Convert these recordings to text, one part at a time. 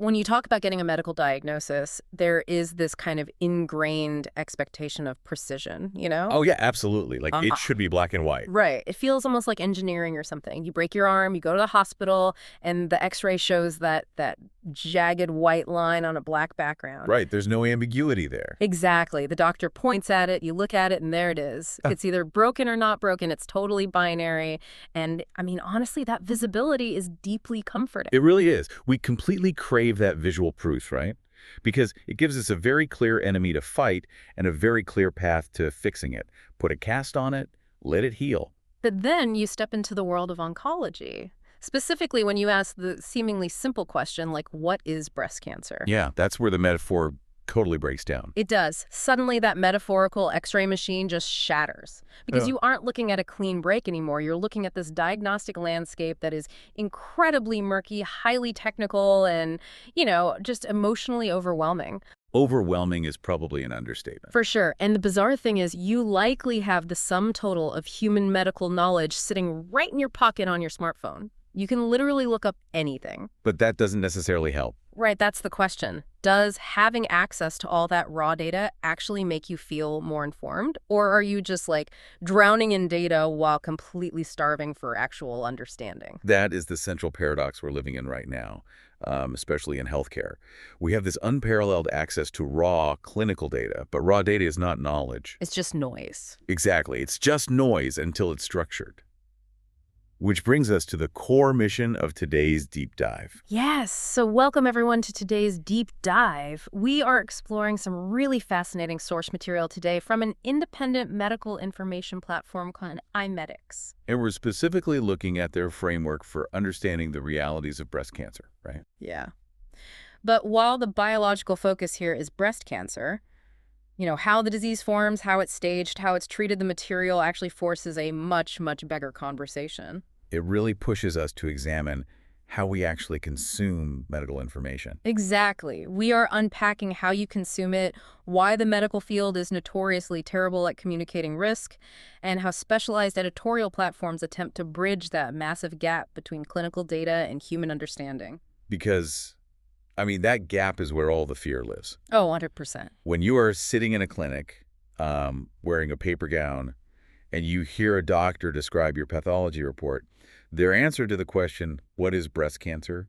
when you talk about getting a medical diagnosis, there is this kind of ingrained expectation of precision, you know? Oh, yeah, absolutely. Like, Um, it uh, should be black and white. right. It feels almost like engineering or something. You break your arm, you go to the hospital, and the x-ray shows that jagged white line on a black background. Right. There's no ambiguity there. Exactly. The doctor points at it, you look at it, and there it is. It's either broken or not broken. It's totally binary. And, I mean, honestly, that visibility is deeply comforting. It really is. We completely crave that visual proof, right? Because it gives us a very clear enemy to fight and a very clear path to fixing it. Put a cast on it, let it heal. But then you step into the world of oncology, specifically when you ask the seemingly simple question, like, what is breast cancer? Yeah, that's where the metaphor totally breaks down. It does. Suddenly that metaphorical x-ray machine just shatters because Yeah. you aren't looking at a clean break anymore. You're looking at this diagnostic landscape that is incredibly murky, highly technical, and, just emotionally overwhelming. Overwhelming is probably an understatement. For sure. And the bizarre thing is you likely have the sum total of human medical knowledge sitting right in your pocket on your smartphone. You can literally look up anything. But that doesn't necessarily help. Right, that's the question. Does having access to all that raw data actually make you feel more informed? Or are you just like drowning in data while completely starving for actual understanding? That is the central paradox we're living in right now, especially in healthcare. We have this unparalleled access to raw clinical data, but raw data is not knowledge. It's just noise. Exactly. It's just noise until it's structured. Which brings us to the core mission of today's deep dive. Yes, so welcome everyone to today's deep dive. We are exploring some really fascinating source material today from an independent medical information platform called iMedix. And we're specifically looking at their framework for understanding the realities of breast cancer, right? Yeah. But while the biological focus here is breast cancer, how the disease forms, how it's staged, how it's treated, the material actually forces a much, much bigger conversation. It really pushes us to examine how we actually consume medical information. Exactly. We are unpacking how you consume it, why the medical field is notoriously terrible at communicating risk, and how specialized editorial platforms attempt to bridge that massive gap between clinical data and human understanding. Because, that gap is where all the fear lives. Oh, 100%. When you are sitting in a clinic, wearing a paper gown, and you hear a doctor describe your pathology report, their answer to the question, what is breast cancer,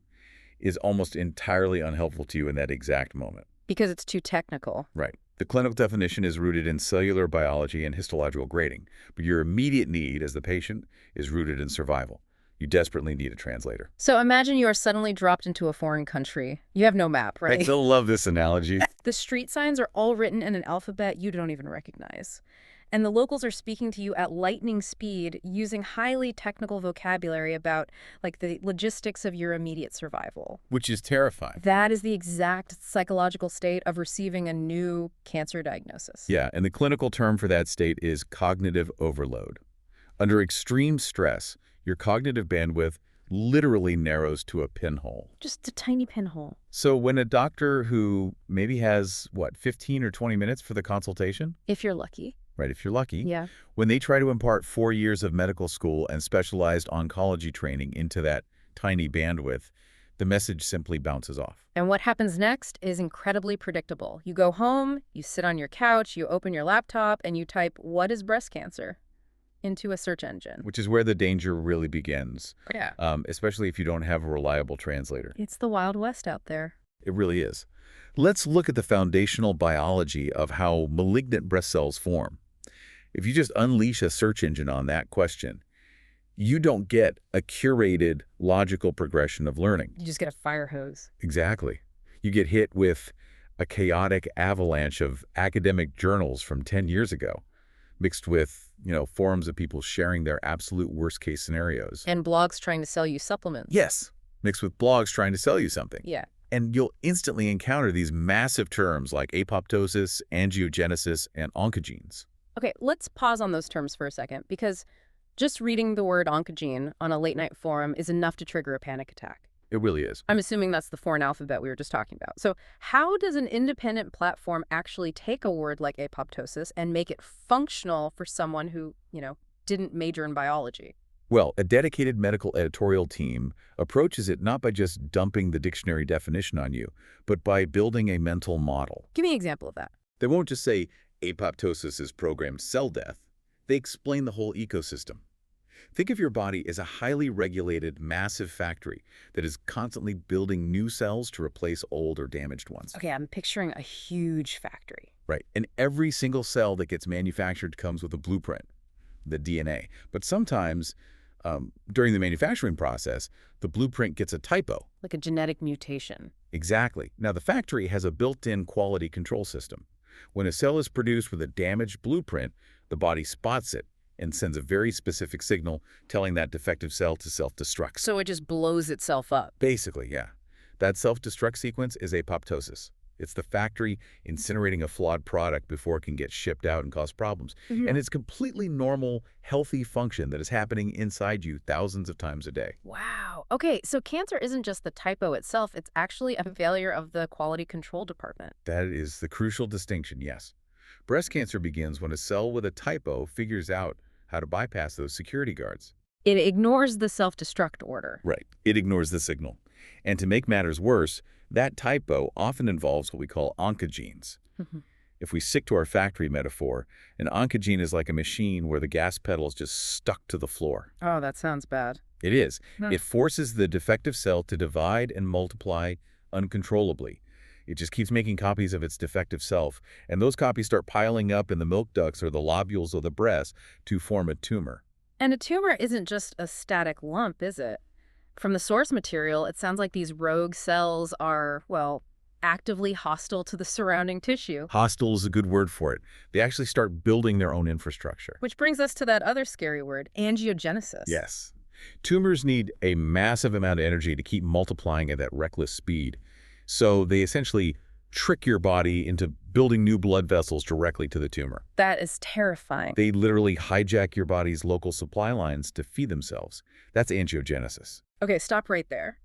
is almost entirely unhelpful to you in that exact moment. Because it's too technical. Right. The clinical definition is rooted in cellular biology and histological grading, but your immediate need as the patient is rooted in survival. You desperately need a translator. So imagine you are suddenly dropped into a foreign country. You have no map, right? I still love this analogy. The street signs are all written in an alphabet you don't even recognize. And the locals are speaking to you at lightning speed using highly technical vocabulary about, the logistics of your immediate survival. Which is terrifying. That is the exact psychological state of receiving a new cancer diagnosis. Yeah, and the clinical term for that state is cognitive overload. Under extreme stress, your cognitive bandwidth literally narrows to a pinhole. Just a tiny pinhole. So when a doctor who maybe has, 15 or 20 minutes for the consultation? If you're lucky. Right, if you're lucky. Yeah. When they try to impart 4 years of medical school and specialized oncology training into that tiny bandwidth, the message simply bounces off. And what happens next is incredibly predictable. You go home, you sit on your couch, you open your laptop, and you type, "What is breast cancer?" into a search engine. Which is where the danger really begins. Yeah. Especially if you don't have a reliable translator. It's the Wild West out there. It really is. Let's look at the foundational biology of how malignant breast cells form. If you just unleash a search engine on that question, you don't get a curated, logical progression of learning. You just get a fire hose. Exactly. You get hit with a chaotic avalanche of academic journals from 10 years ago, mixed with, forums of people sharing their absolute worst-case scenarios. And blogs trying to sell you supplements. Yes, mixed with blogs trying to sell you something. Yeah. And you'll instantly encounter these massive terms like apoptosis, angiogenesis, and oncogenes. Okay, let's pause on those terms for a second, because just reading the word oncogene on a late-night forum is enough to trigger a panic attack. It really is. I'm assuming that's the foreign alphabet we were just talking about. So how does an independent platform actually take a word like apoptosis and make it functional for someone who, didn't major in biology? Well, a dedicated medical editorial team approaches it not by just dumping the dictionary definition on you, but by building a mental model. Give me an example of that. They won't just say apoptosis is programmed cell death. They explain the whole ecosystem. Think of your body as a highly regulated, massive factory that is constantly building new cells to replace old or damaged ones. Okay, I'm picturing a huge factory. Right. And every single cell that gets manufactured comes with a blueprint, the DNA. But sometimes, during the manufacturing process, the blueprint gets a typo. Like a genetic mutation. Exactly. Now, the factory has a built-in quality control system. When a cell is produced with a damaged blueprint, the body spots it and sends a very specific signal telling that defective cell to self-destruct. So it just blows itself up. Basically, yeah. That self-destruct sequence is apoptosis. It's the factory incinerating a flawed product before it can get shipped out and cause problems. And it's completely normal, healthy function that is happening inside you thousands of times a day. Wow. Okay, so cancer isn't just the typo itself, it's actually a failure of the quality control department. That is the crucial distinction, yes. Breast cancer begins when a cell with a typo figures out how to bypass those security guards. It ignores the self-destruct order. Right. It ignores the signal. And to make matters worse, that typo often involves what we call oncogenes. If we stick to our factory metaphor, an oncogene is like a machine where the gas pedal is just stuck to the floor. Oh, that sounds bad. It is. Huh. It forces the defective cell to divide and multiply uncontrollably. It just keeps making copies of its defective self, and those copies start piling up in the milk ducts or the lobules of the breast to form a tumor. And a tumor isn't just a static lump, is it? From the source material, it sounds like these rogue cells are, well, actively hostile to the surrounding tissue. Hostile is a good word for it. They actually start building their own infrastructure. Which brings us to that other scary word, angiogenesis. Yes. Tumors need a massive amount of energy to keep multiplying at that reckless speed. So they essentially trick your body into building new blood vessels directly to the tumor. That is terrifying. They literally hijack your body's local supply lines to feed themselves. That's angiogenesis. Okay, stop right there.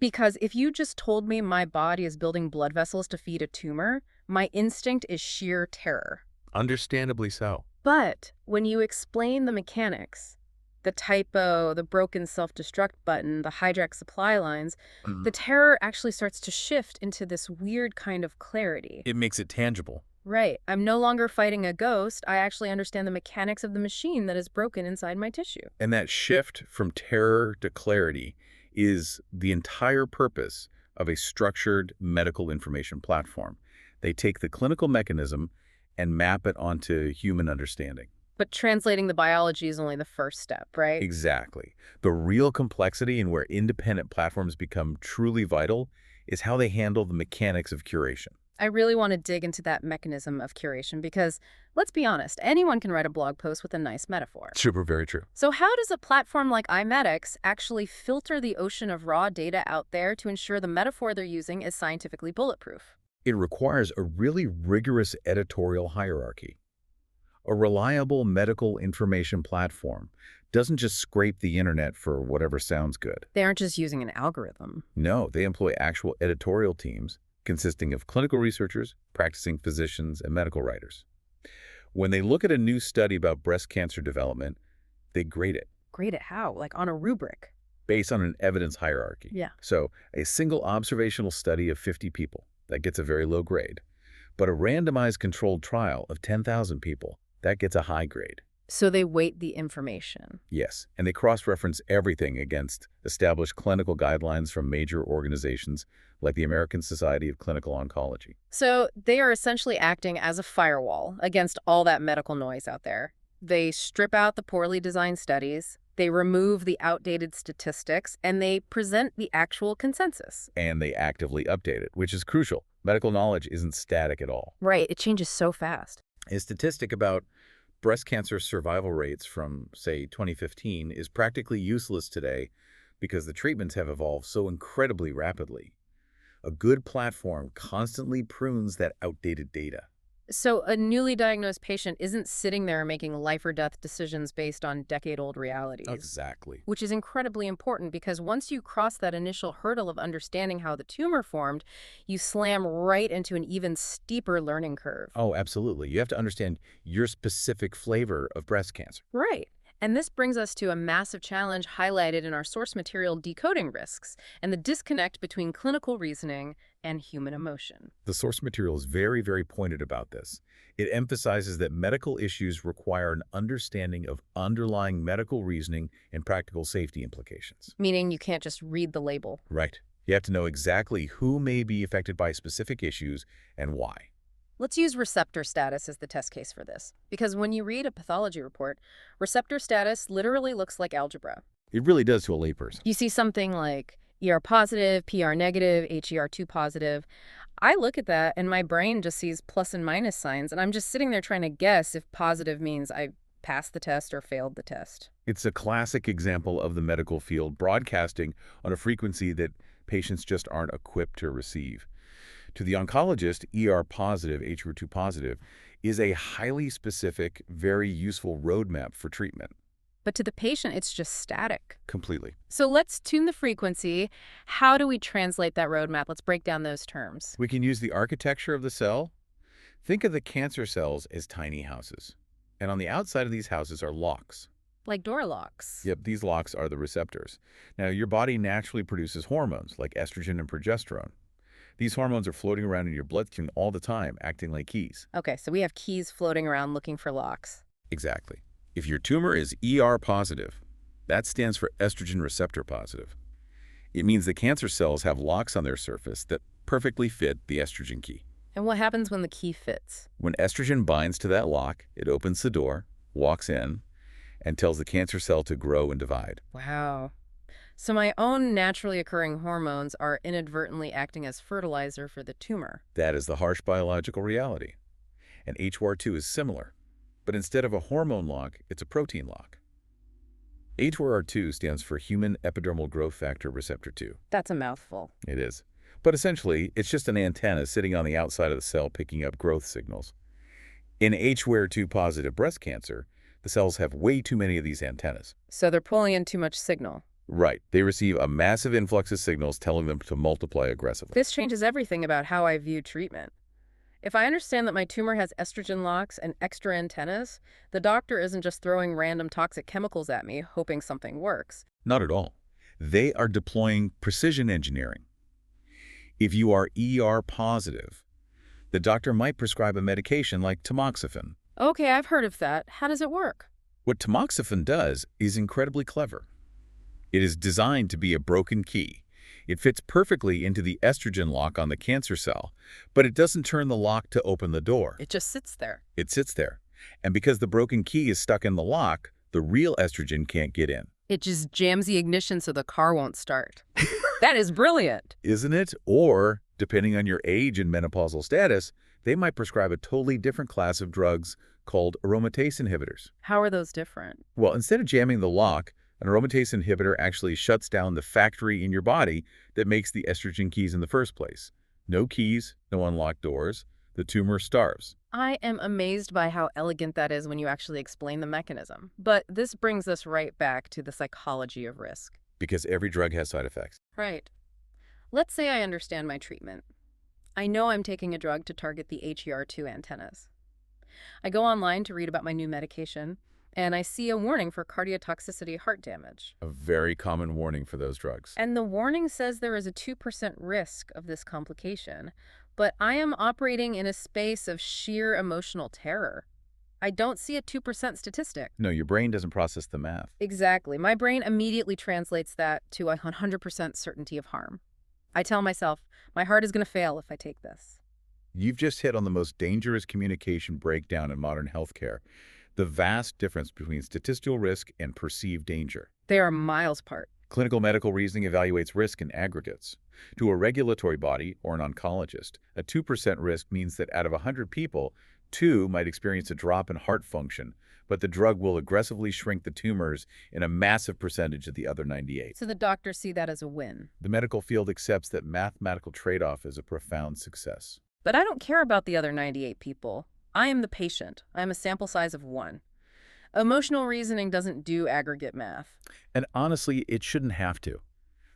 Because if you just told me my body is building blood vessels to feed a tumor, my instinct is sheer terror. Understandably so. But when you explain the mechanics, the typo, the broken self-destruct button, the hijacked supply lines, the terror actually starts to shift into this weird kind of clarity. It makes it tangible. Right. I'm no longer fighting a ghost. I actually understand the mechanics of the machine that is broken inside my tissue. And that shift from terror to clarity is the entire purpose of a structured medical information platform. They take the clinical mechanism and map it onto human understanding. But translating the biology is only the first step, right? Exactly. The real complexity and where independent platforms become truly vital is how they handle the mechanics of curation. I really want to dig into that mechanism of curation because, let's be honest, anyone can write a blog post with a nice metaphor. Super, very true. So how does a platform like iMedix actually filter the ocean of raw data out there to ensure the metaphor they're using is scientifically bulletproof? It requires a really rigorous editorial hierarchy. A reliable medical information platform doesn't just scrape the internet for whatever sounds good. They aren't just using an algorithm. No, they employ actual editorial teams consisting of clinical researchers, practicing physicians, and medical writers. When they look at a new study about breast cancer development, they grade it. Grade it how? Like on a rubric? Based on an evidence hierarchy. Yeah. So a single observational study of 50 people, that gets a very low grade. But a randomized controlled trial of 10,000 people, that gets a high grade. So they weight the information. Yes, and they cross-reference everything against established clinical guidelines from major organizations like the American Society of Clinical Oncology. So they are essentially acting as a firewall against all that medical noise out there. They strip out the poorly designed studies, they remove the outdated statistics, and they present the actual consensus. And they actively update it, which is crucial. Medical knowledge isn't static at all. Right, it changes so fast. A statistic about breast cancer survival rates from, say, 2015 is practically useless today because the treatments have evolved so incredibly rapidly. A good platform constantly prunes that outdated data. So a newly diagnosed patient isn't sitting there making life or death decisions based on decade-old realities. Exactly. Which is incredibly important because once you cross that initial hurdle of understanding how the tumor formed, you slam right into an even steeper learning curve. Oh, absolutely. You have to understand your specific flavor of breast cancer. Right. And this brings us to a massive challenge highlighted in our source material decoding risks and the disconnect between clinical reasoning and human emotion. The source material is very, very pointed about this. It emphasizes that medical issues require an understanding of underlying medical reasoning and practical safety implications. Meaning you can't just read the label. Right. You have to know exactly who may be affected by specific issues and why. Let's use receptor status as the test case for this, because when you read a pathology report, receptor status literally looks like algebra. It really does to a layperson. You see something like ER positive, PR negative, HER2 positive. I look at that and my brain just sees plus and minus signs, and I'm just sitting there trying to guess if positive means I passed the test or failed the test. It's a classic example of the medical field broadcasting on a frequency that patients just aren't equipped to receive. To the oncologist, ER positive, HER2 positive is a highly specific, very useful roadmap for treatment. But to the patient, it's just static. Completely. So let's tune the frequency. How do we translate that roadmap? Let's break down those terms. We can use the architecture of the cell. Think of the cancer cells as tiny houses. And on the outside of these houses are locks. Like door locks. Yep, these locks are the receptors. Now, your body naturally produces hormones like estrogen and progesterone. These hormones are floating around in your bloodstream all the time, acting like keys. Okay, so we have keys floating around looking for locks. Exactly. If your tumor is ER positive, that stands for estrogen receptor positive. It means the cancer cells have locks on their surface that perfectly fit the estrogen key. And what happens when the key fits? When estrogen binds to that lock, it opens the door, walks in, and tells the cancer cell to grow and divide. Wow. So my own naturally occurring hormones are inadvertently acting as fertilizer for the tumor. That is the harsh biological reality. And HER2 is similar. But instead of a hormone lock, it's a protein lock. HER2 stands for human epidermal growth factor receptor 2. That's a mouthful. It is. But essentially, it's just an antenna sitting on the outside of the cell picking up growth signals. In HER2 positive breast cancer, the cells have way too many of these antennas. So they're pulling in too much signal. Right. They receive a massive influx of signals telling them to multiply aggressively. This changes everything about how I view treatment. If I understand that my tumor has estrogen locks and extra antennas, the doctor isn't just throwing random toxic chemicals at me, hoping something works. Not at all. They are deploying precision engineering. If you are ER positive, the doctor might prescribe a medication like tamoxifen. Okay, I've heard of that. How does it work? What tamoxifen does is incredibly clever. It is designed to be a broken key. It fits perfectly into the estrogen lock on the cancer cell, but it doesn't turn the lock to open the door. It just sits there. It sits there. And because the broken key is stuck in the lock, the real estrogen can't get in. It just jams the ignition so the car won't start. That is brilliant. Isn't it? Or, depending on your age and menopausal status, they might prescribe a totally different class of drugs called aromatase inhibitors. How are those different? Well, instead of jamming the lock, an aromatase inhibitor actually shuts down the factory in your body that makes the estrogen keys in the first place. No keys, no unlocked doors. The tumor starves. I am amazed by how elegant that is when you actually explain the mechanism. But this brings us right back to the psychology of risk. Because every drug has side effects. Right. Let's say I understand my treatment. I know I'm taking a drug to target the HER2 antennas. I go online to read about my new medication, and I see a warning for cardiotoxicity heart damage. A very common warning for those drugs. And the warning says there is a 2% risk of this complication, but I am operating in a space of sheer emotional terror. I don't see a 2% statistic. No, your brain doesn't process the math. Exactly. My brain immediately translates that to a 100% certainty of harm. I tell myself, my heart is going to fail if I take this. You've just hit on the most dangerous communication breakdown in modern healthcare. The vast difference between statistical risk and perceived danger. They are miles apart. Clinical medical reasoning evaluates risk in aggregates. To a regulatory body or an oncologist, a 2% risk means that out of 100 people, 2 might experience a drop in heart function, but the drug will aggressively shrink the tumors in a massive percentage of the other 98. So the doctors see that as a win. The medical field accepts that mathematical trade-off is a profound success. But I don't care about the other 98 people. I am the patient. I am a sample size of 1. Emotional reasoning doesn't do aggregate math. And honestly, it shouldn't have to.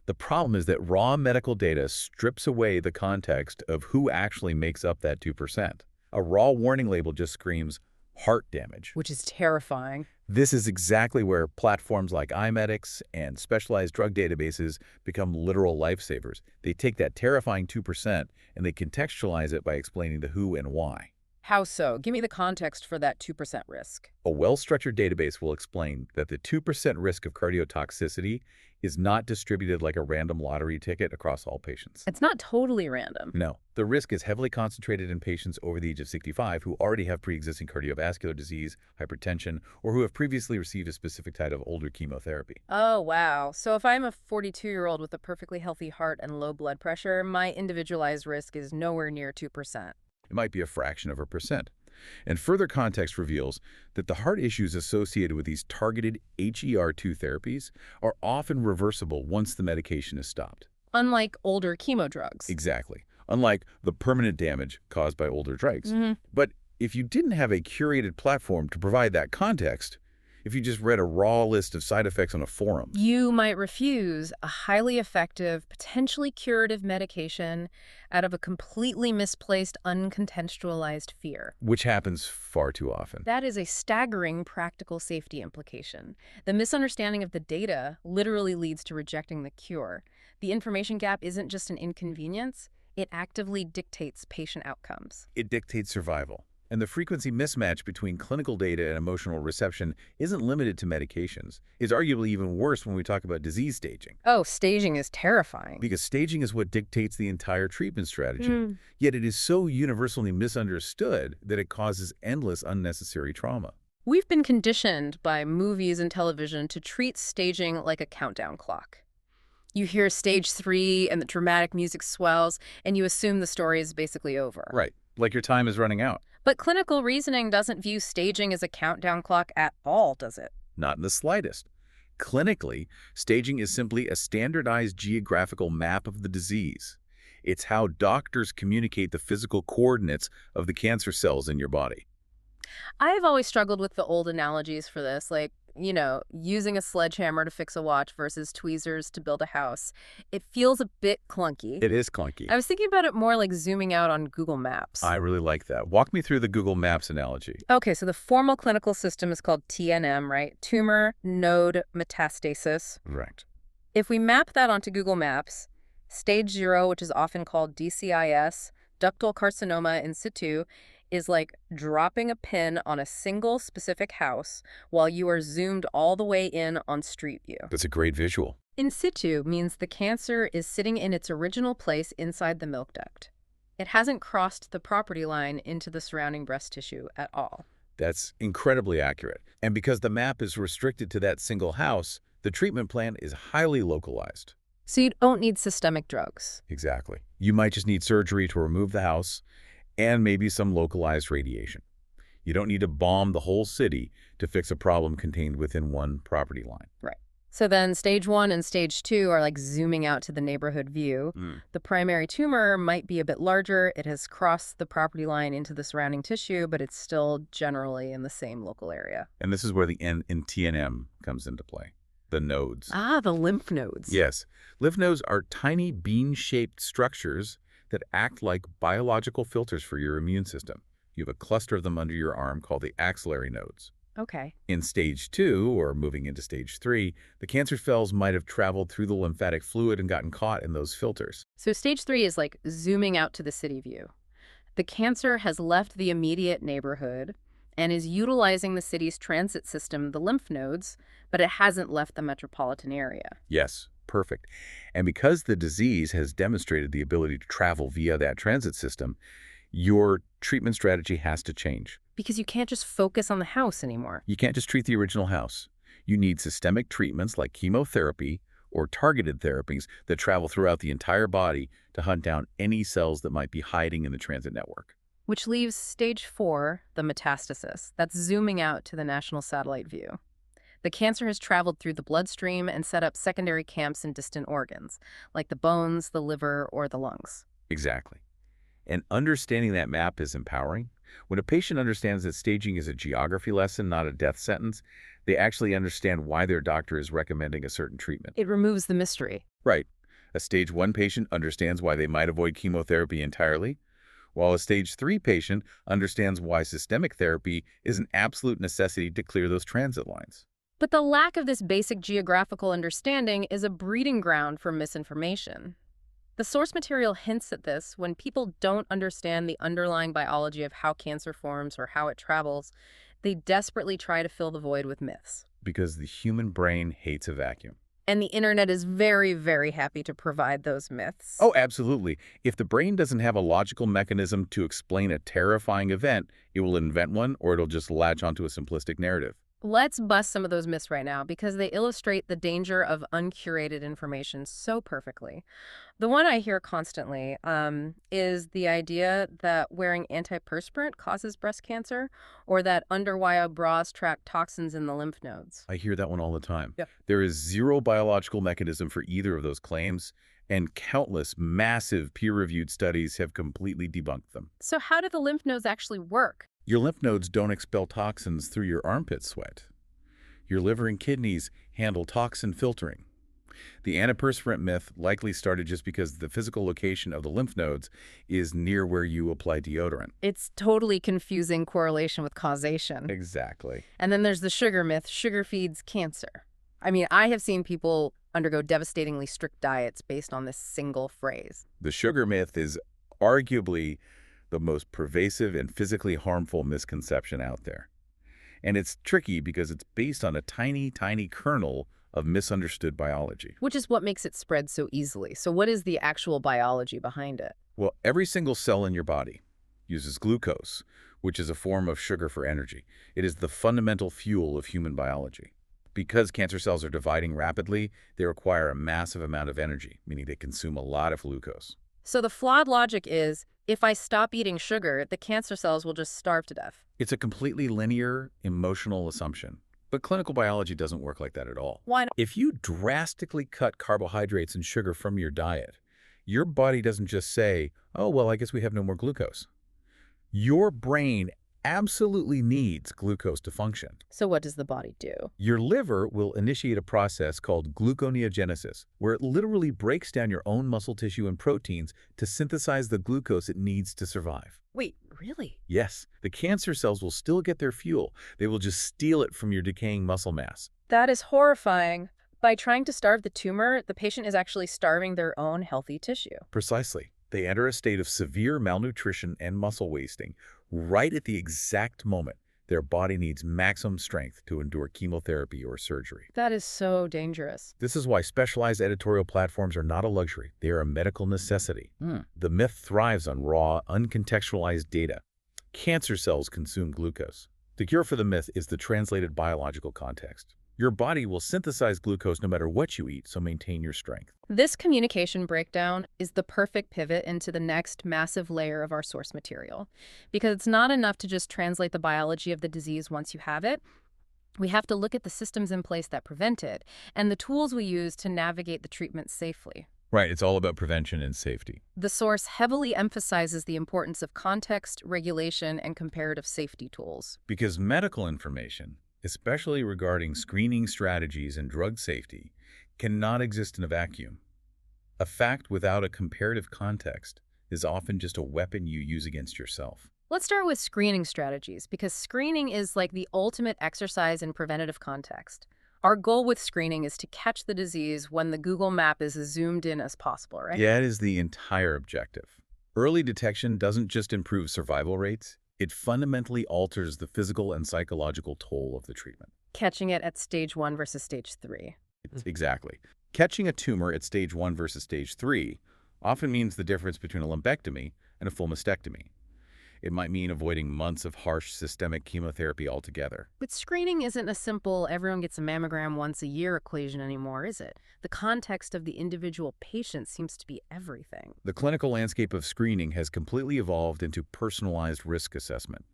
The problem is that raw medical data strips away the context of who actually makes up that 2%. A raw warning label just screams, heart damage. Which is terrifying. This is exactly where platforms like iMedix and specialized drug databases become literal lifesavers. They take that terrifying 2% and they contextualize it by explaining the who and why. How so? Give me the context for that 2% risk. A well-structured database will explain that the 2% risk of cardiotoxicity is not distributed like a random lottery ticket across all patients. It's not totally random. No, the risk is heavily concentrated in patients over the age of 65 who already have pre-existing cardiovascular disease, hypertension, or who have previously received a specific type of older chemotherapy. Oh, wow. So if I'm a 42-year-old with a perfectly healthy heart and low blood pressure, my individualized risk is nowhere near 2%. It might be a fraction of a percent. And further context reveals that the heart issues associated with these targeted HER2 therapies are often reversible once the medication is stopped. Unlike older chemo drugs. Exactly. Unlike the permanent damage caused by older drugs. But if you didn't have a curated platform to provide that context, if you just read a raw list of side effects on a forum, You might refuse a highly effective, potentially curative medication out of a completely misplaced, uncontextualized fear. which happens far too often. That is a staggering practical safety implication. The misunderstanding of the data literally leads to rejecting the cure. The information gap isn't just an inconvenience, it actively dictates patient outcomes. It dictates survival. And the frequency mismatch between clinical data and emotional reception isn't limited to medications. It's arguably even worse when we talk about disease staging. Oh, staging is terrifying. Because staging is what dictates the entire treatment strategy. Yet it is so universally misunderstood that it causes endless unnecessary trauma. We've been conditioned by movies and television to treat staging like a countdown clock. You hear stage 3 and the dramatic music swells, and you assume the story is basically over. Right. Like your time is running out. But clinical reasoning doesn't view staging as a countdown clock at all, does it? Not in the slightest. Clinically, staging is simply a standardized geographical map of the disease. It's how doctors communicate the physical coordinates of the cancer cells in your body. I've always struggled with the old analogies for this, like, using a sledgehammer to fix a watch versus tweezers to build a house. It feels a bit clunky. It is clunky. I was thinking about it more like zooming out on Google Maps. I really like that. Walk me through the Google Maps analogy. Okay, so the formal clinical system is called TNM, right? Tumor node metastasis. Right. If we map that onto Google Maps, stage 0, which is often called DCIS, ductal carcinoma in situ, is like dropping a pin on a single specific house while you are zoomed all the way in on street view. That's a great visual. In situ means the cancer is sitting in its original place inside the milk duct. It hasn't crossed the property line into the surrounding breast tissue at all. That's incredibly accurate. And because the map is restricted to that single house, the treatment plan is highly localized. So you don't need systemic drugs. Exactly. You might just need surgery to remove the house and maybe some localized radiation. You don't need to bomb the whole city to fix a problem contained within one property line. Right. So then stage 1 and stage 2 are like zooming out to the neighborhood view. The primary tumor might be a bit larger. It has crossed the property line into the surrounding tissue, but it's still generally in the same local area. And this is where the N in TNM comes into play. The nodes. Ah, the lymph nodes. Yes. Lymph nodes are tiny bean-shaped structures that act like biological filters for your immune system. You have a cluster of them under your arm called the axillary nodes. Okay. In stage 2, or moving into stage 3, the cancer cells might have traveled through the lymphatic fluid and gotten caught in those filters. So stage 3 is like zooming out to the city view. The cancer has left the immediate neighborhood and is utilizing the city's transit system, the lymph nodes, but it hasn't left the metropolitan area. Yes, perfect. And because the disease has demonstrated the ability to travel via that transit system, your treatment strategy has to change. Because you can't just focus on the house anymore. You can't just treat the original house. You need systemic treatments like chemotherapy or targeted therapies that travel throughout the entire body to hunt down any cells that might be hiding in the transit network. Which leaves stage 4, the metastasis. That's zooming out to the national satellite view. The cancer has traveled through the bloodstream and set up secondary camps in distant organs, like the bones, the liver, or the lungs. Exactly. And understanding that map is empowering. When a patient understands that staging is a geography lesson, not a death sentence, they actually understand why their doctor is recommending a certain treatment. It removes the mystery. Right. A stage 1 patient understands why they might avoid chemotherapy entirely, while a stage 3 patient understands why systemic therapy is an absolute necessity to clear those transit lines. But the lack of this basic geographical understanding is a breeding ground for misinformation. The source material hints at this. When people don't understand the underlying biology of how cancer forms or how it travels, they desperately try to fill the void with myths. Because the human brain hates a vacuum. And the internet is very, very happy to provide those myths. Oh, absolutely. If the brain doesn't have a logical mechanism to explain a terrifying event, it will invent one or it'll just latch onto a simplistic narrative. Let's bust some of those myths right now because they illustrate the danger of uncurated information so perfectly. The one I hear constantly is the idea that wearing antiperspirant causes breast cancer or that underwire bras trap toxins in the lymph nodes. I hear that one all the time. Yeah. There is zero biological mechanism for either of those claims, and countless massive peer-reviewed studies have completely debunked them. So how do the lymph nodes actually work? Your lymph nodes don't expel toxins through your armpit sweat. Your liver and kidneys handle toxin filtering. The antiperspirant myth likely started just because the physical location of the lymph nodes is near where you apply deodorant. It's totally confusing correlation with causation. Exactly. And then there's the sugar myth, sugar feeds cancer. I mean, I have seen people undergo devastatingly strict diets based on this single phrase. The sugar myth is arguably the most pervasive and physically harmful misconception out there. And it's tricky because it's based on a tiny, tiny kernel of misunderstood biology. Which is what makes it spread so easily. So what is the actual biology behind it? Well, every single cell in your body uses glucose, which is a form of sugar for energy. It is the fundamental fuel of human biology. Because cancer cells are dividing rapidly, they require a massive amount of energy, meaning they consume a lot of glucose. So the flawed logic is, if I stop eating sugar, the cancer cells will just starve to death. It's a completely linear, emotional assumption. But clinical biology doesn't work like that at all. Why not? If you drastically cut carbohydrates and sugar from your diet, your body doesn't just say, oh, well, I guess we have no more glucose. Your brain absolutely needs glucose to function. So what does the body do? Your liver will initiate a process called gluconeogenesis, where it literally breaks down your own muscle tissue and proteins to synthesize the glucose it needs to survive. Wait, really? Yes, the cancer cells will still get their fuel. They will just steal it from your decaying muscle mass. That is horrifying. By trying to starve the tumor, the patient is actually starving their own healthy tissue. Precisely. They enter a state of severe malnutrition and muscle wasting right at the exact moment their body needs maximum strength to endure chemotherapy or surgery. That is so dangerous. This is why specialized editorial platforms are not a luxury. They are a medical necessity. The myth thrives on raw, uncontextualized data. Cancer cells consume glucose. The cure for the myth is the translated biological context. Your body will synthesize glucose no matter what you eat, so maintain your strength. This communication breakdown is the perfect pivot into the next massive layer of our source material. Because it's not enough to just translate the biology of the disease once you have it. We have to look at the systems in place that prevent it and the tools we use to navigate the treatment safely. Right, it's all about prevention and safety. The source heavily emphasizes the importance of context, regulation, and comparative safety tools. Because medical information, especially regarding screening strategies and drug safety, cannot exist in a vacuum. A fact without a comparative context is often just a weapon you use against yourself. Let's start with screening strategies, because screening is like the ultimate exercise in preventative context. Our goal with screening is to catch the disease when the Google map is as zoomed in as possible, right? Yeah, it is the entire objective. Early detection doesn't just improve survival rates, it fundamentally alters the physical and psychological toll of the treatment. Catching it at stage 1 versus stage 3. Exactly. Catching a tumor at stage 1 versus stage 3 often means the difference between a lumpectomy and a full mastectomy. It might mean avoiding months of harsh systemic chemotherapy altogether. But screening isn't a simple everyone gets a mammogram once a year equation anymore, is it? The context of the individual patient seems to be everything. The clinical landscape of screening has completely evolved into personalized risk assessment.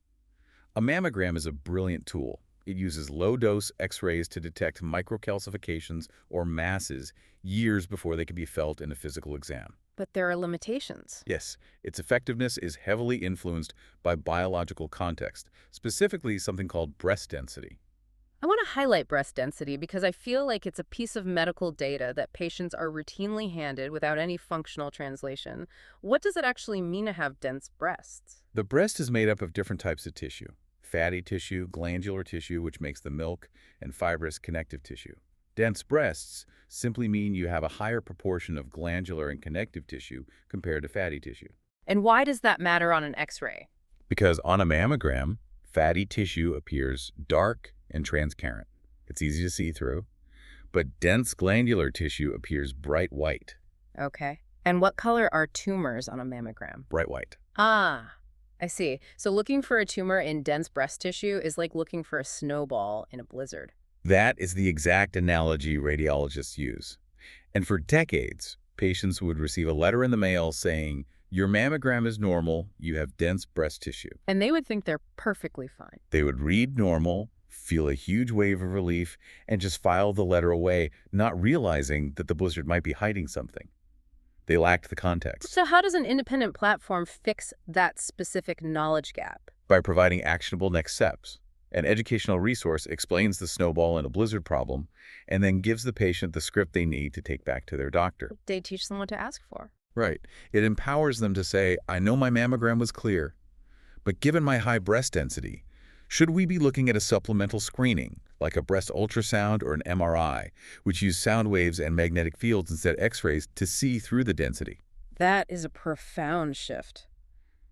A mammogram is a brilliant tool. It uses low-dose X-rays to detect microcalcifications or masses years before they can be felt in a physical exam. But there are limitations. Yes, its effectiveness is heavily influenced by biological context, specifically something called breast density. I want to highlight breast density because I feel like it's a piece of medical data that patients are routinely handed without any functional translation. What does it actually mean to have dense breasts? The breast is made up of different types of tissue: fatty tissue, glandular tissue, which makes the milk, and fibrous connective tissue. Dense breasts simply mean you have a higher proportion of glandular and connective tissue compared to fatty tissue. And why does that matter on an X-ray? Because on a mammogram, fatty tissue appears dark and transparent. It's easy to see through. But dense glandular tissue appears bright white. Okay. And what color are tumors on a mammogram? Bright white. Ah, I see. So looking for a tumor in dense breast tissue is like looking for a snowball in a blizzard. That is the exact analogy radiologists use. And for decades, patients would receive a letter in the mail saying, "Your mammogram is normal, you have dense breast tissue." And they would think they're perfectly fine. They would read normal, feel a huge wave of relief, and just file the letter away, not realizing that the blizzard might be hiding something. They lacked the context. So how does an independent platform fix that specific knowledge gap? By providing actionable next steps. An educational resource explains the snowball in a blizzard problem and then gives the patient the script they need to take back to their doctor. They teach them what to ask for. Right. It empowers them to say, "I know my mammogram was clear, but given my high breast density, should we be looking at a supplemental screening, like a breast ultrasound or an MRI, which use sound waves and magnetic fields instead of X-rays to see through the density?" That is a profound shift.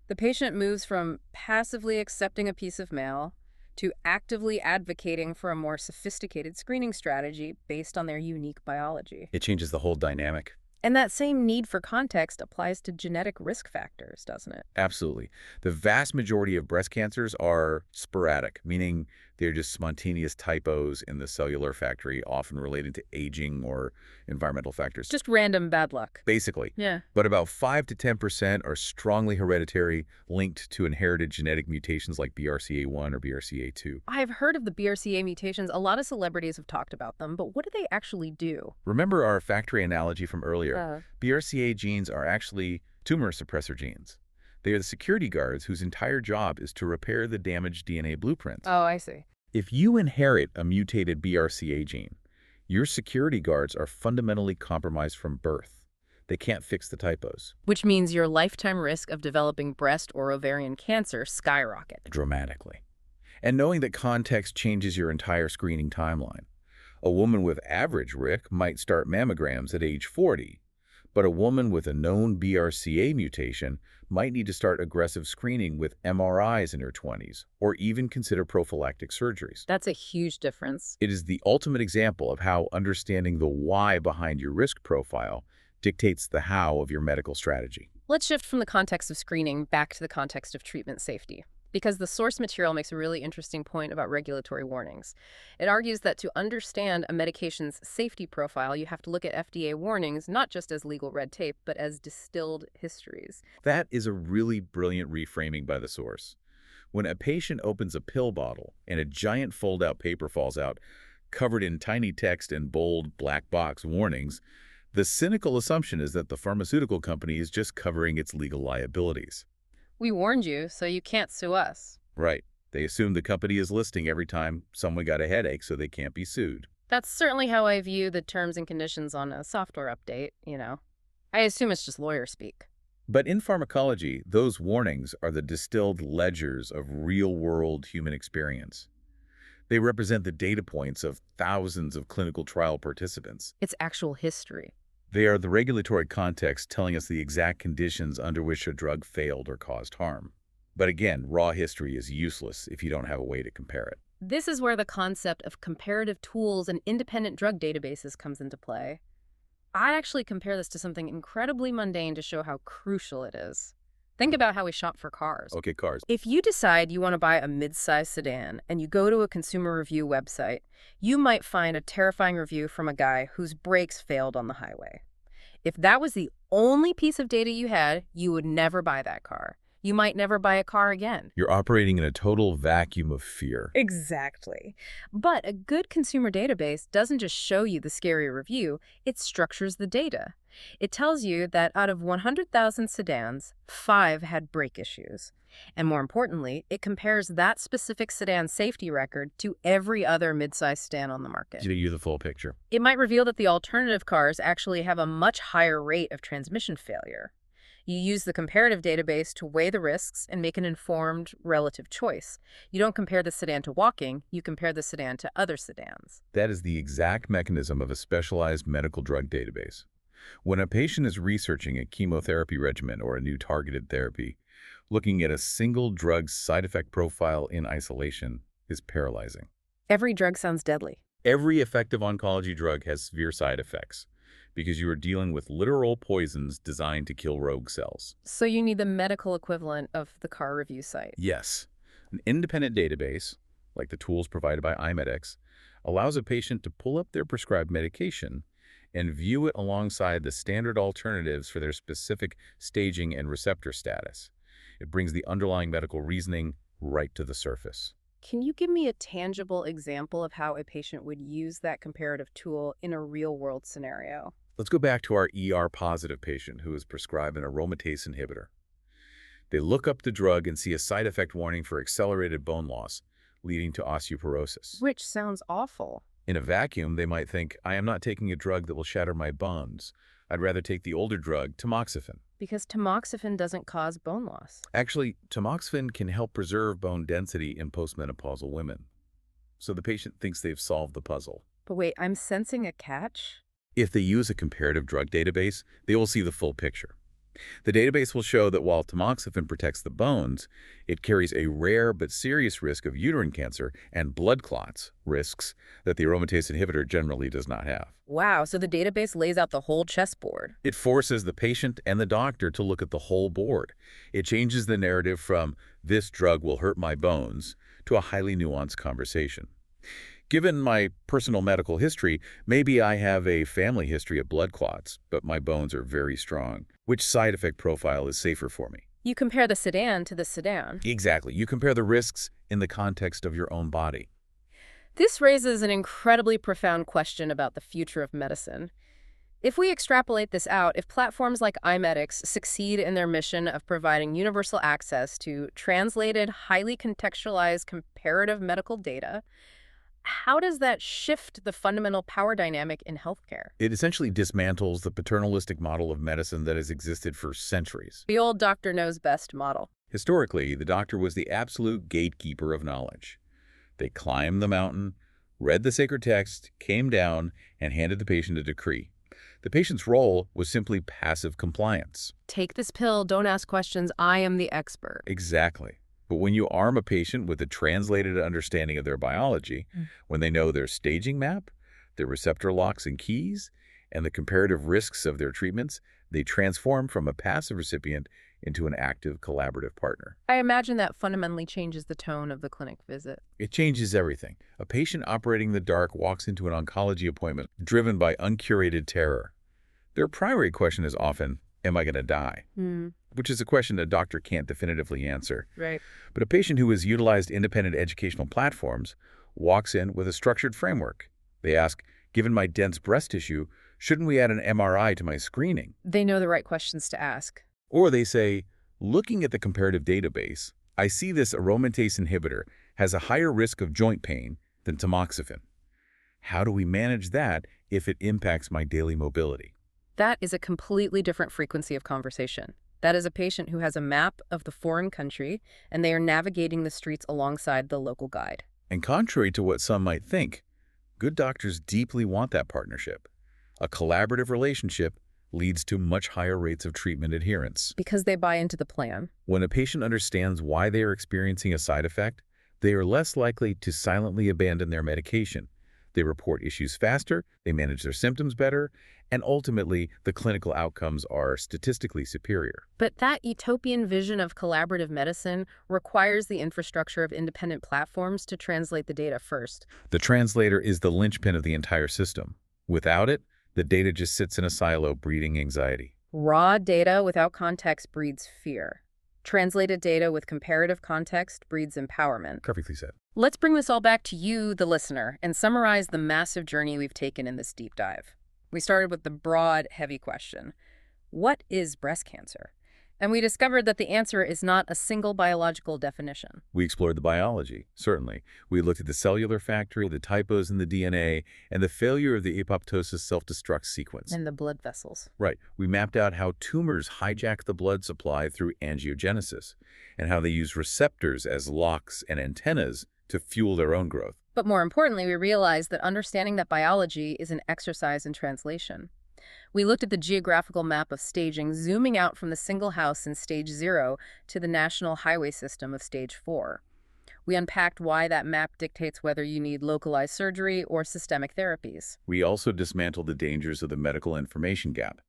The patient moves from passively accepting a piece of mail to actively advocating for a more sophisticated screening strategy based on their unique biology. It changes the whole dynamic. And that same need for context applies to genetic risk factors, doesn't it? Absolutely. The vast majority of breast cancers are sporadic, meaning they're just spontaneous typos in the cellular factory, often related to aging or environmental factors. Just random bad luck. Basically. Yeah. But about 5 to 10% are strongly hereditary, linked to inherited genetic mutations like BRCA1 or BRCA2. I've heard of the BRCA mutations. A lot of celebrities have talked about them, but what do they actually do? Remember our factory analogy from earlier? BRCA genes are actually tumor suppressor genes. They are the security guards whose entire job is to repair the damaged DNA blueprints. Oh, I see. If you inherit a mutated BRCA gene, your security guards are fundamentally compromised from birth. They can't fix the typos. Which means your lifetime risk of developing breast or ovarian cancer skyrocket. Dramatically. And knowing that context changes your entire screening timeline. A woman with average RIC might start mammograms at age 40, but a woman with a known BRCA mutation might need to start aggressive screening with MRIs in her 20s, or even consider prophylactic surgeries. That's a huge difference. It is the ultimate example of how understanding the why behind your risk profile dictates the how of your medical strategy. Let's shift from the context of screening back to the context of treatment safety, because the source material makes a really interesting point about regulatory warnings. It argues that to understand a medication's safety profile, you have to look at FDA warnings not just as legal red tape, but as distilled histories. That is a really brilliant reframing by the source. When a patient opens a pill bottle and a giant fold-out paper falls out, covered in tiny text and bold black box warnings, the cynical assumption is that the pharmaceutical company is just covering its legal liabilities. We warned you, so you can't sue us. Right. They assume the company is listing every time someone got a headache so they can't be sued. That's certainly how I view the terms and conditions on a software update, I assume it's just lawyer speak. But in pharmacology, those warnings are the distilled ledgers of real-world human experience. They represent the data points of thousands of clinical trial participants. It's actual history. They are the regulatory context telling us the exact conditions under which a drug failed or caused harm. But again, raw history is useless if you don't have a way to compare it. This is where the concept of comparative tools and independent drug databases comes into play. I'd actually compare this to something incredibly mundane to show how crucial it is. Think about how we shop for cars. Okay, cars. If you decide you want to buy a mid-size sedan and you go to a consumer review website, you might find a terrifying review from a guy whose brakes failed on the highway. If that was the only piece of data you had, you would never buy that car. You might never buy a car again. You're operating in a total vacuum of fear. Exactly. But a good consumer database doesn't just show you the scary review, it structures the data. It tells you that out of 100,000 sedans, 5 had brake issues. And more importantly, it compares that specific sedan safety record to every other midsize sedan on the market. To give you the full picture. It might reveal that the alternative cars actually have a much higher rate of transmission failure. You use the comparative database to weigh the risks and make an informed relative choice. You don't compare the sedan to walking, you compare the sedan to other sedans. That is the exact mechanism of a specialized medical drug database. When a patient is researching a chemotherapy regimen or a new targeted therapy, looking at a single drug's side effect profile in isolation is paralyzing. Every drug sounds deadly. Every effective oncology drug has severe side effects because you are dealing with literal poisons designed to kill rogue cells. So you need the medical equivalent of the car review site. Yes. An independent database, like the tools provided by iMedix, allows a patient to pull up their prescribed medication and view it alongside the standard alternatives for their specific staging and receptor status. It brings the underlying medical reasoning right to the surface. Can you give me a tangible example of how a patient would use that comparative tool in a real-world scenario? Let's go back to our ER-positive patient who is prescribed an aromatase inhibitor. They look up the drug and see a side effect warning for accelerated bone loss, leading to osteoporosis. Which sounds awful. In a vacuum, they might think, I am not taking a drug that will shatter my bones. I'd rather take the older drug, tamoxifen. Because tamoxifen doesn't cause bone loss. Actually, tamoxifen can help preserve bone density in postmenopausal women. So the patient thinks they've solved the puzzle. But wait, I'm sensing a catch? If they use a comparative drug database, they will see the full picture. The database will show that while tamoxifen protects the bones, it carries a rare but serious risk of uterine cancer and blood clots, risks that the aromatase inhibitor generally does not have. Wow, so the database lays out the whole chessboard. It forces the patient and the doctor to look at the whole board. It changes the narrative from, this drug will hurt my bones, to a highly nuanced conversation. Given my personal medical history, maybe I have a family history of blood clots, but my bones are very strong. Which side effect profile is safer for me? You compare the sedan to the sedan. Exactly. You compare the risks in the context of your own body. This raises an incredibly profound question about the future of medicine. If we extrapolate this out, if platforms like iMedix succeed in their mission of providing universal access to translated, highly contextualized comparative medical data, how does that shift the fundamental power dynamic in healthcare? It essentially dismantles the paternalistic model of medicine that has existed for centuries. The old doctor knows best model. Historically, the doctor was the absolute gatekeeper of knowledge. They climbed the mountain, read the sacred text, came down, and handed the patient a decree. The patient's role was simply passive compliance. Take this pill, don't ask questions, I am the expert. Exactly. But when you arm a patient with a translated understanding of their biology, when they know their staging map, their receptor locks and keys, and the comparative risks of their treatments, they transform from a passive recipient into an active collaborative partner. I imagine that fundamentally changes the tone of the clinic visit. It changes everything. A patient operating in the dark walks into an oncology appointment driven by uncurated terror. Their primary question is often, am I going to die? Which is a question a doctor can't definitively answer. Right. But a patient who has utilized independent educational platforms walks in with a structured framework. They ask, given my dense breast tissue, shouldn't we add an MRI to my screening? They know the right questions to ask. Or they say, looking at the comparative database, I see this aromatase inhibitor has a higher risk of joint pain than tamoxifen. How do we manage that if it impacts my daily mobility? That is a completely different frequency of conversation. That is a patient who has a map of the foreign country, and they are navigating the streets alongside the local guide. And contrary to what some might think, good doctors deeply want that partnership. A collaborative relationship leads to much higher rates of treatment adherence. Because they buy into the plan. When a patient understands why they are experiencing a side effect, they are less likely to silently abandon their medication. They report issues faster, they manage their symptoms better, and ultimately, the clinical outcomes are statistically superior. But that utopian vision of collaborative medicine requires the infrastructure of independent platforms to translate the data first. The translator is the linchpin of the entire system. Without it, the data just sits in a silo breeding anxiety. Raw data without context breeds fear. Translated data with comparative context breeds empowerment. Perfectly said. Let's bring this all back to you, the listener, and summarize the massive journey we've taken in this deep dive. We started with the broad, heavy question: what is breast cancer? And we discovered that the answer is not a single biological definition. We explored the biology, certainly. We looked at the cellular factor, the typos in the DNA, and the failure of the apoptosis self-destruct sequence. And the blood vessels. Right. We mapped out how tumors hijack the blood supply through angiogenesis, and how they use receptors as locks and antennas to fuel their own growth. But more importantly, we realized that understanding that biology is an exercise in translation. We looked at the geographical map of staging, zooming out from the single house in stage 0 to the national highway system of stage 4. We unpacked why that map dictates whether you need localized surgery or systemic therapies. We also dismantled the dangers of the medical information gap.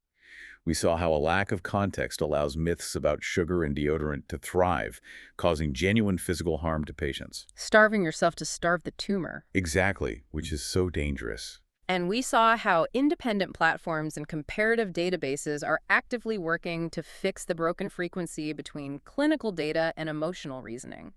We saw how a lack of context allows myths about sugar and deodorant to thrive, causing genuine physical harm to patients. Starving yourself to starve the tumor. Exactly, which is so dangerous. And we saw how independent platforms and comparative databases are actively working to fix the broken frequency between clinical data and emotional reasoning.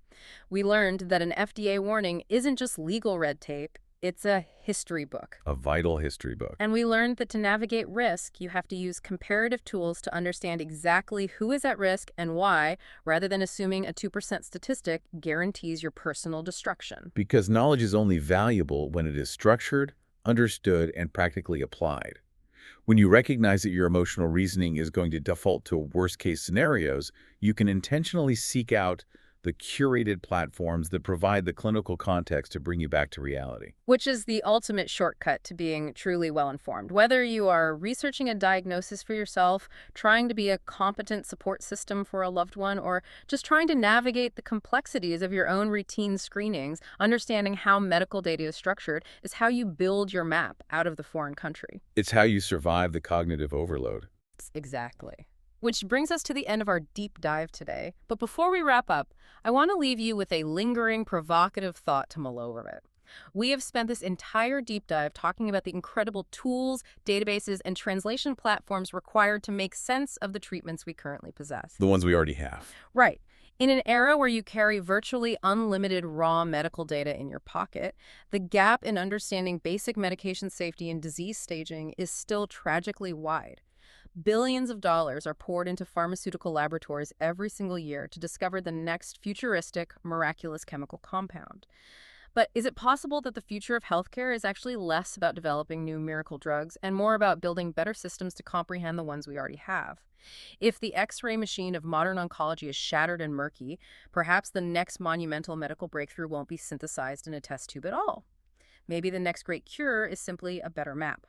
We learned that an FDA warning isn't just legal red tape, it's a history book. A vital history book. And we learned that to navigate risk, you have to use comparative tools to understand exactly who is at risk and why, rather than assuming a 2% statistic guarantees your personal destruction. Because knowledge is only valuable when it is structured, understood, and practically applied. When you recognize that your emotional reasoning is going to default to worst-case scenarios, you can intentionally seek out the curated platforms that provide the clinical context to bring you back to reality. Which is the ultimate shortcut to being truly well-informed. Whether you are researching a diagnosis for yourself, trying to be a competent support system for a loved one, or just trying to navigate the complexities of your own routine screenings, understanding how medical data is structured is how you build your map out of the foreign country. It's how you survive the cognitive overload. Exactly. Which brings us to the end of our deep dive today. But before we wrap up, I want to leave you with a lingering, provocative thought to mull over. We have spent this entire deep dive talking about the incredible tools, databases, and translation platforms required to make sense of the treatments we currently possess. The ones we already have. Right. In an era where you carry virtually unlimited raw medical data in your pocket, the gap in understanding basic medication safety and disease staging is still tragically wide. Billions of dollars are poured into pharmaceutical laboratories every single year to discover the next futuristic, miraculous chemical compound. But is it possible that the future of healthcare is actually less about developing new miracle drugs and more about building better systems to comprehend the ones we already have? If the X-ray machine of modern oncology is shattered and murky, perhaps the next monumental medical breakthrough won't be synthesized in a test tube at all. Maybe the next great cure is simply a better map.